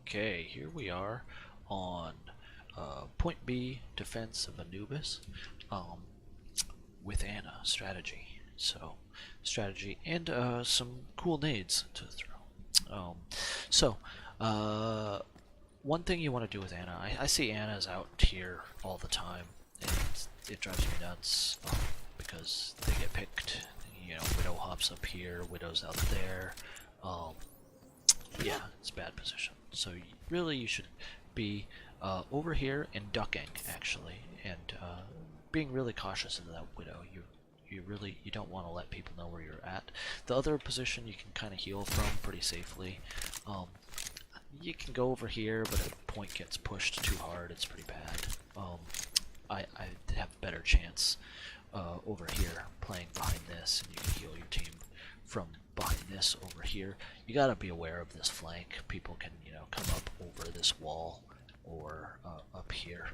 Okay, here we are on point B, defense of Anubis, um, with Anna, strategy. So, strategy and some cool nades to throw. So, uh, one thing you want to do with Anna, I see Anna's out here all the time, and it drives me nuts because they get picked. You know, Widow hops up here, Widow's out there. Um, yeah, it's a bad position. So really you should be over here and ducking, actually, and being really cautious of that Widow. You don't want to let people know where you're at. The other position you can kind of heal from pretty safely. You can go over here, but if a point gets pushed too hard, it's pretty bad. I have a better chance over here playing behind this, and you can heal your team from behind this over here. You gotta be aware of this flank. People can, you know, come up over this wall or up here.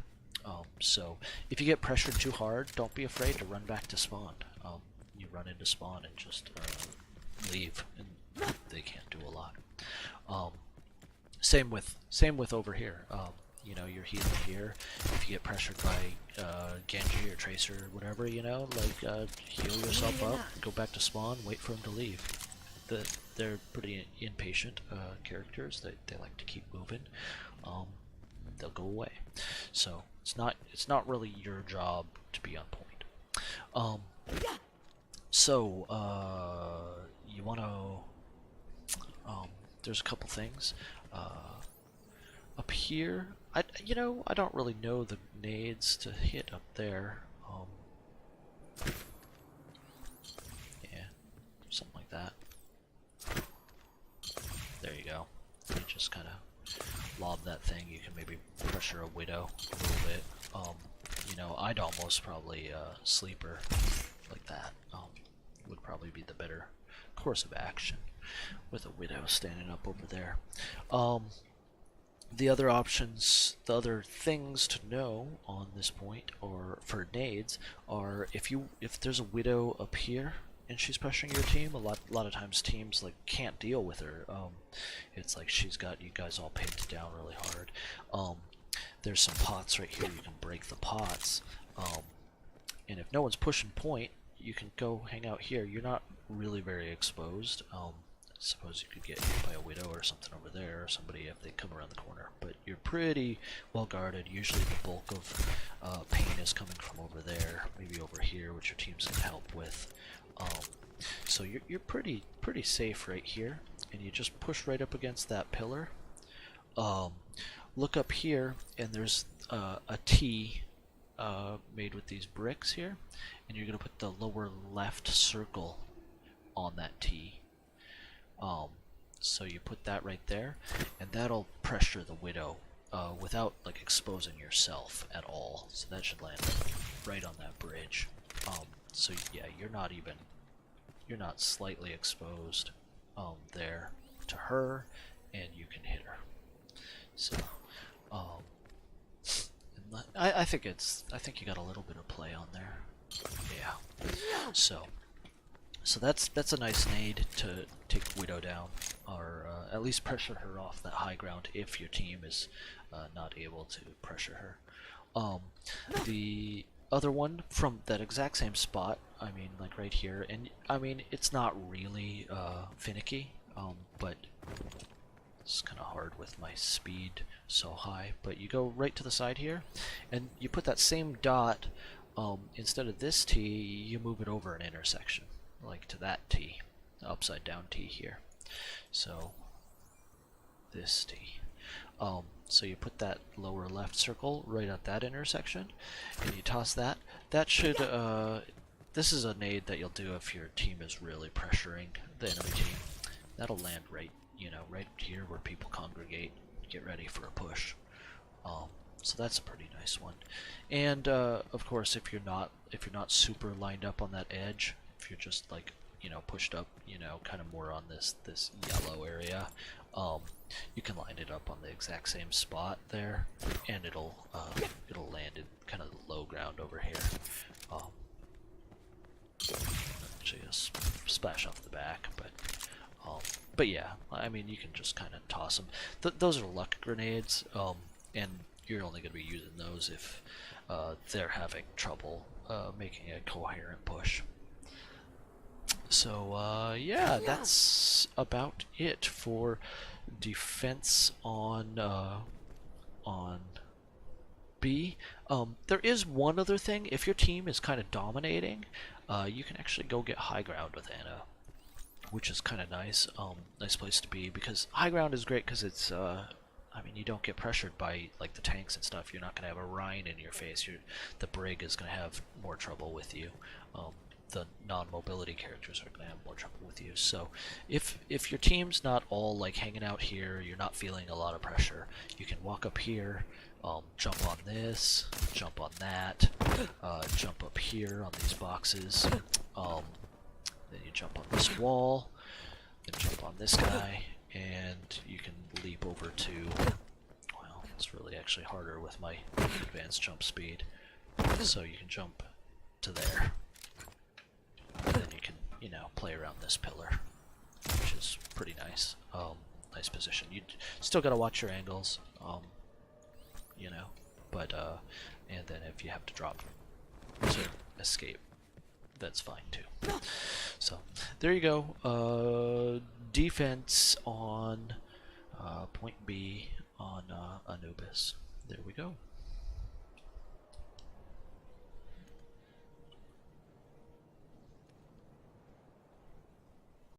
So if you get pressured too hard, don't be afraid to run back to spawn. You run into spawn and just leave, and they can't do a lot. Same with over here. You know, you're healing here. If you get pressured by Genji or Tracer or whatever, you know, like heal yourself up, go back to spawn, wait for them to leave. They're pretty impatient characters. They like to keep moving. They'll go away. So it's not really your job to be on point. So you want to. There's a couple things. Up here, I don't really know the nades to hit up there. Yeah, something like that. There you go. You just kind of lob that thing. You can maybe pressure a Widow a little bit. You know, I'd almost probably sleeper like that. Would probably be the better course of action with a Widow standing up over there. The other options, the other things to know on this point, or for nades, are if there's a Widow up here and she's pressuring your team, a lot of times teams like can't deal with her. It's like she's got you guys all pinned down really hard. There's some pots right here. You can break the pots, and if no one's pushing point, you can go hang out here. You're not really very exposed. Suppose you could get hit by a Widow or something over there, or somebody if they come around the corner. But you're pretty well guarded. Usually the bulk of pain is coming from over there, maybe over here, which your teams can help with. So you're pretty safe right here, and you just push right up against that pillar. Look up here, and there's a T made with these bricks here, and you're gonna put the lower left circle on that T. So you put that right there, and that'll pressure the Widow without like exposing yourself at all. So that should land right on that bridge. So yeah, you're not slightly exposed there to her, and you can hit her. So I think you got a little bit of play on there. Yeah. So that's a nice nade to take Widow down, or at least pressure her off that high ground if your team is not able to pressure her. The other one from that exact same spot, I mean, like right here, and I mean it's not really finicky, but it's kind of hard with my speed so high. But you go right to the side here, and you put that same dot. Instead of this T, you move it over an intersection, like to that T, the upside down T here. So this T. So you put that lower left circle right at that intersection, and you toss that. That should, this is a nade that you'll do if your team is really pressuring the enemy team. That'll land right, you know, right here where people congregate, get ready for a push. So that's a pretty nice one. And of course, if you're not super lined up on that edge, if you're just like, you know, pushed up, you know, kind of more on this yellow area, you can line it up on the exact same spot there, and it'll land in kind of the low ground over here. Actually, a splash off the back, but But yeah, I mean, you can just kind of toss them. Those are luck grenades, and you're only going to be using those if they're having trouble making a coherent push. So yeah, that's about it for defense on B. There is one other thing. If your team is kind of dominating, you can actually go get high ground with Anna, which is kind of nice. Nice place to be, because high ground is great because it's I mean, you don't get pressured by like the tanks and stuff. You're not going to have a Rhine in your face. The Brig is going to have more trouble with you. The non-mobility characters are going to have more trouble with you. So if your team's not all like hanging out here, you're not feeling a lot of pressure, you can walk up here, jump on this, jump on that, jump up here on these boxes, then you jump on this wall, then jump on this guy, and you can leap over to, well, it's really actually harder with my advanced jump speed. So you can jump to there. And then you can, you know, play around this pillar, which is pretty nice. Nice position. You still gotta watch your angles, you know, but and then if you have to drop to escape, that's fine too. So there you go. Defense on point B on Anubis. There we go.